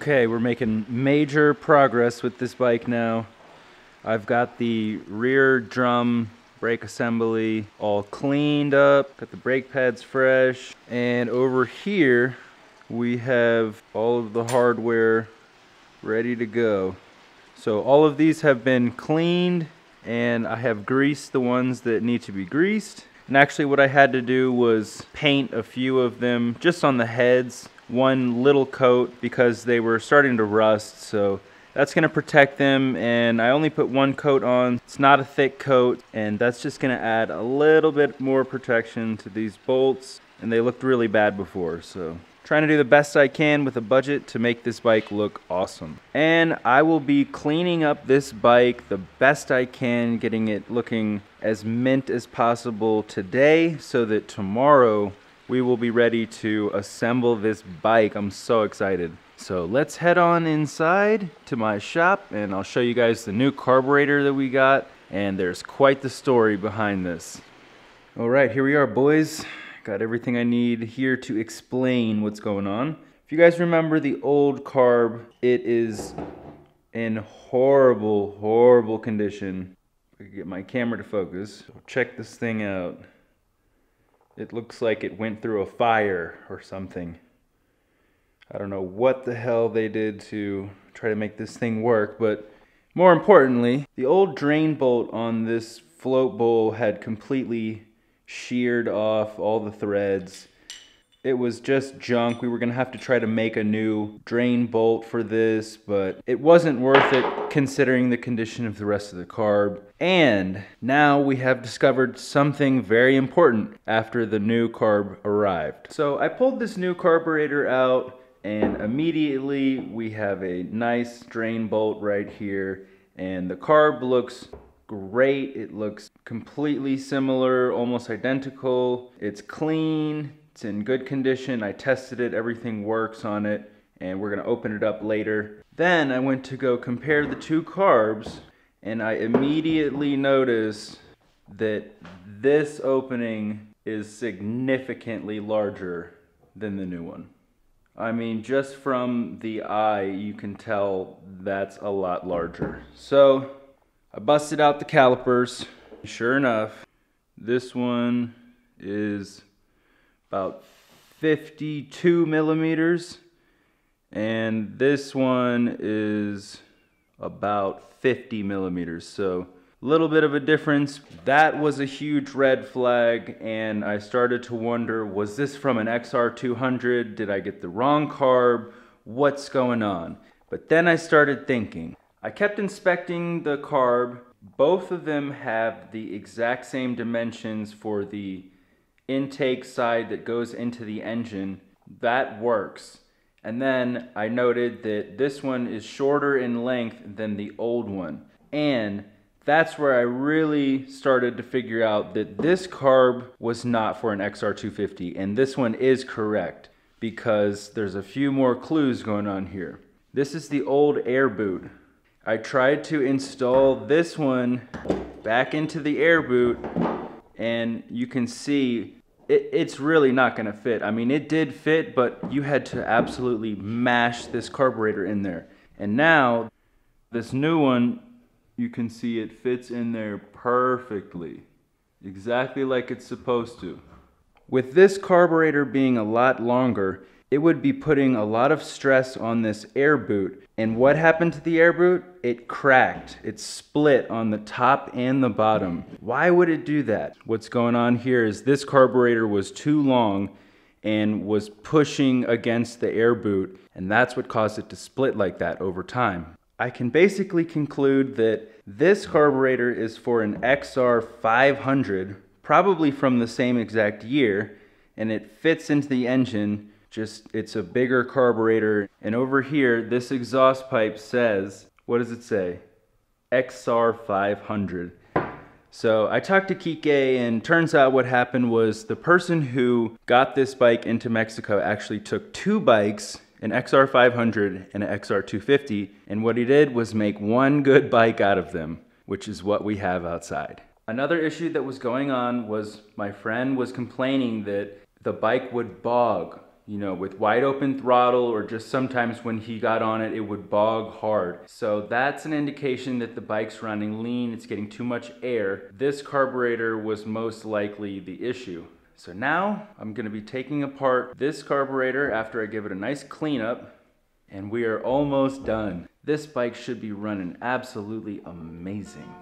Okay, we're making major progress with this bike now. I've got the rear drum brake assembly all cleaned up, got the brake pads fresh, and over here we have all of the hardware ready to go. So all of these have been cleaned, and I have greased the ones that need to be greased. And actually what I had to do was paint a few of them just on the heads, one little coat, because they were starting to rust. So that's going to protect them, and I only put one coat on. It's not a thick coat, and that's just going to add a little bit more protection to these bolts, and they looked really bad before. So trying to do the best I can with a budget to make this bike look awesome. And I will be cleaning up this bike the best I can, getting it looking as mint as possible today so that tomorrow we will be ready to assemble this bike. I'm so excited. So let's head on inside to my shop and I'll show you guys the new carburetor that we got, and there's quite the story behind this. All right, here we are, boys. Got everything I need here to explain what's going on. If you guys remember the old Carb, it is in horrible, horrible condition. If I could get my camera to focus. Check this thing out. It looks like it went through a fire or something. I don't know what the hell they did to try to make this thing work, but more importantly, the old drain bolt on this float bowl had completely sheared off all the threads. It was just junk. We were gonna have to try to make a new drain bolt for this, but it wasn't worth it considering the condition of the rest of the Carb. And now we have discovered something very important after the new Carb arrived. So I pulled this new carburetor out, and immediately we have a nice drain bolt right here, and the Carb looks great. It looks completely similar, almost identical. It's clean, it's in good condition. I tested it, everything works on it, and we're gonna open it up later. Then I went to go compare the two Carbs, and I immediately noticed that this opening is significantly larger than the new one. I mean, just from the eye, you can tell that's a lot larger. So I busted out the calipers. Sure enough, this one is about 52 millimeters, and this one is about 50 millimeters. So a little bit of a difference. That was a huge red flag, and I started to wonder, was this from an XR200? Did I get the wrong Carb? What's going on? But then I started thinking. I kept inspecting the Carb. Both of them have the exact same dimensions for the intake side that goes into the engine. That works. And then I noted that this one is shorter in length than the old one. And that's where I really started to figure out that this Carb was not for an XR250, and this one is correct, because there's a few more clues going on here. This is the old air boot. I tried to install this one back into the air boot, and you can see it's really not gonna fit. I mean, it did fit, but you had to absolutely mash this carburetor in there. And now, this new one, you can see it fits in there perfectly, exactly like it's supposed to. With this carburetor being a lot longer, it would be putting a lot of stress on this air boot. And what happened to the air boot? It cracked. It split on the top and the bottom. Why would it do that? What's going on here is this carburetor was too long and was pushing against the air boot, and that's what caused it to split like that over time. I can basically conclude that this carburetor is for an XR500, probably from the same exact year, and it fits into the engine. Just, it's a bigger carburetor. And over here, this exhaust pipe says, what does it say? XR500. So I talked to Kike, and turns out what happened was the person who got this bike into Mexico actually took two bikes, an XR500 and an XR250, and what he did was make one good bike out of them, which is what we have outside. Another issue that was going on was my friend was complaining that the bike would bog. you know, with wide open throttle, or just sometimes when he got on it, it would bog hard. So that's an indication that the bike's running lean, it's getting too much air. This carburetor was most likely the issue. So now I'm gonna be taking apart this carburetor after I give it a nice cleanup, and we are almost done. This bike should be running absolutely amazing.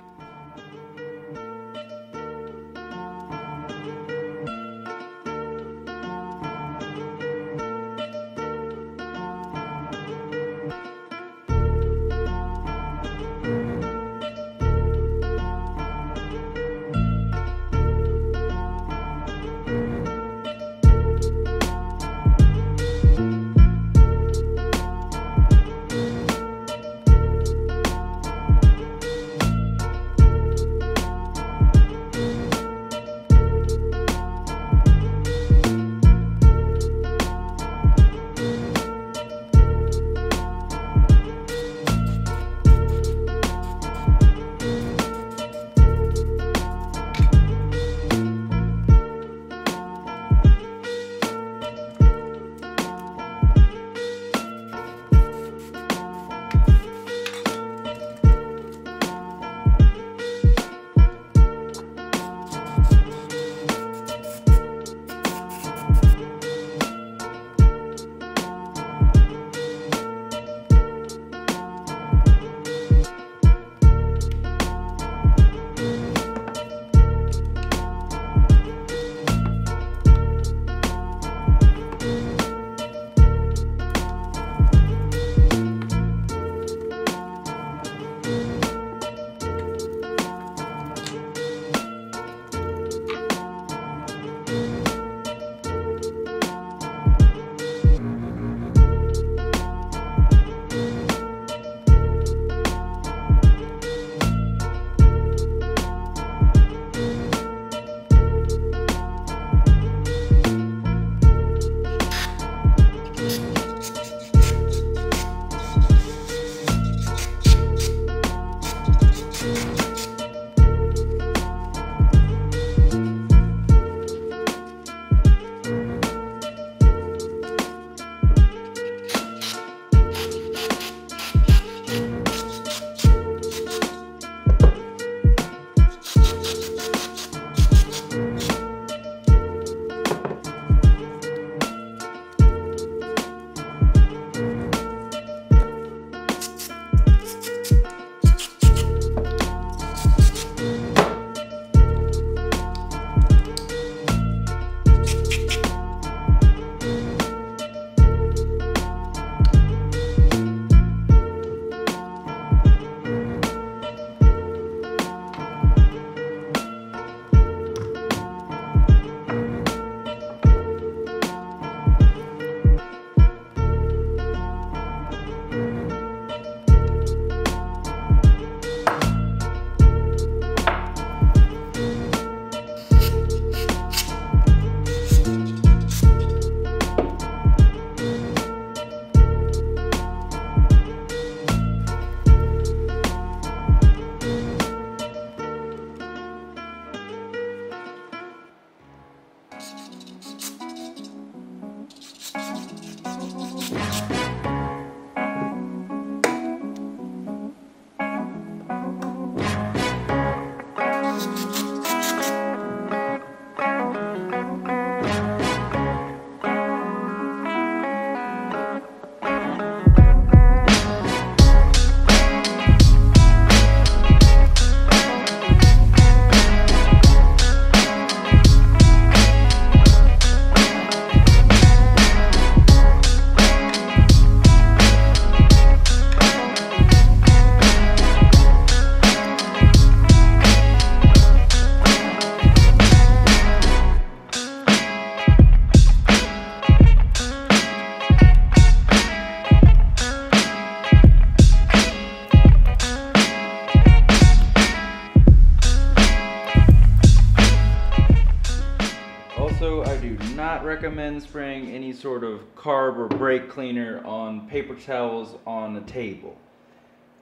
not recommend spraying any sort of carb or brake cleaner on paper towels on a table.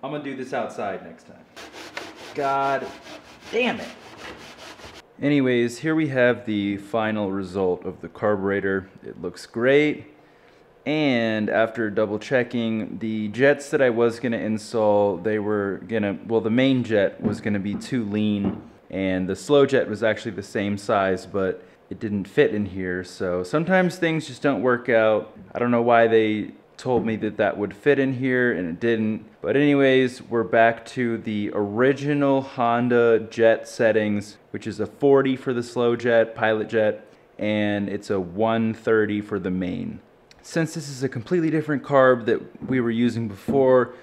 I'm gonna do this outside next time. God damn it. Anyways, here we have the final result of the carburetor. It looks great. And after double checking, the jets that I was gonna install, the main jet was gonna be too lean, and the slow jet was actually the same size, but it didn't fit in here. So sometimes things just don't work out. I don't know why they told me that that would fit in here and it didn't. But anyways, we're back to the original Honda jet settings, which is a 40 for the slow jet, pilot jet, and it's a 130 for the main. Since this is a completely different carb that we were using before,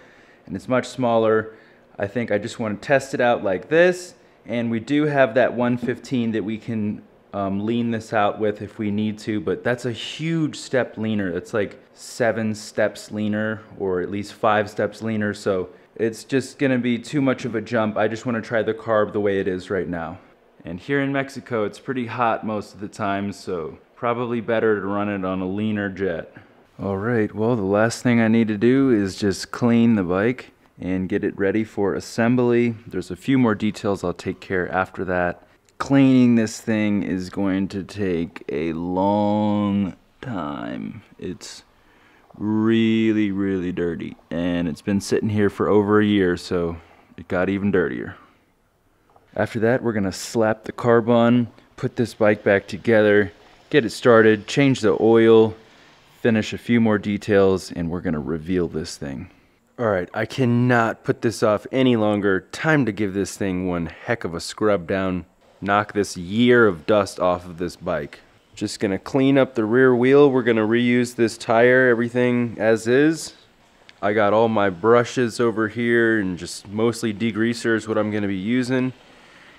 and it's much smaller, I think I just want to test it out like this. And we do have that 115 that we can lean this out with if we need to, but that's a huge step leaner. It's like 7 steps leaner, or at least 5 steps leaner, so it's just gonna be too much of a jump. I just want to try the carb the way it is right now. And here in Mexico, it's pretty hot most of the time, so probably better to run it on a leaner jet. Alright, well, the last thing I need to do is just clean the bike and get it ready for assembly. There's a few more details I'll take care after that. Cleaning this thing is going to take a long time. It's really, really dirty, and it's been sitting here for over a year, so it got even dirtier. After that, we're gonna slap the carb on, put this bike back together, get it started, change the oil, finish a few more details, and we're gonna reveal this thing. Alright, I cannot put this off any longer. Time to give this thing one heck of a scrub down. Knock this year of dust off of this bike. Just gonna clean up the rear wheel. We're gonna reuse this tire, everything as is. I got all my brushes over here and just mostly degreaser is what I'm gonna be using.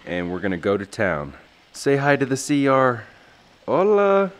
And we're gonna go to town. Say hi to the CR. Hola!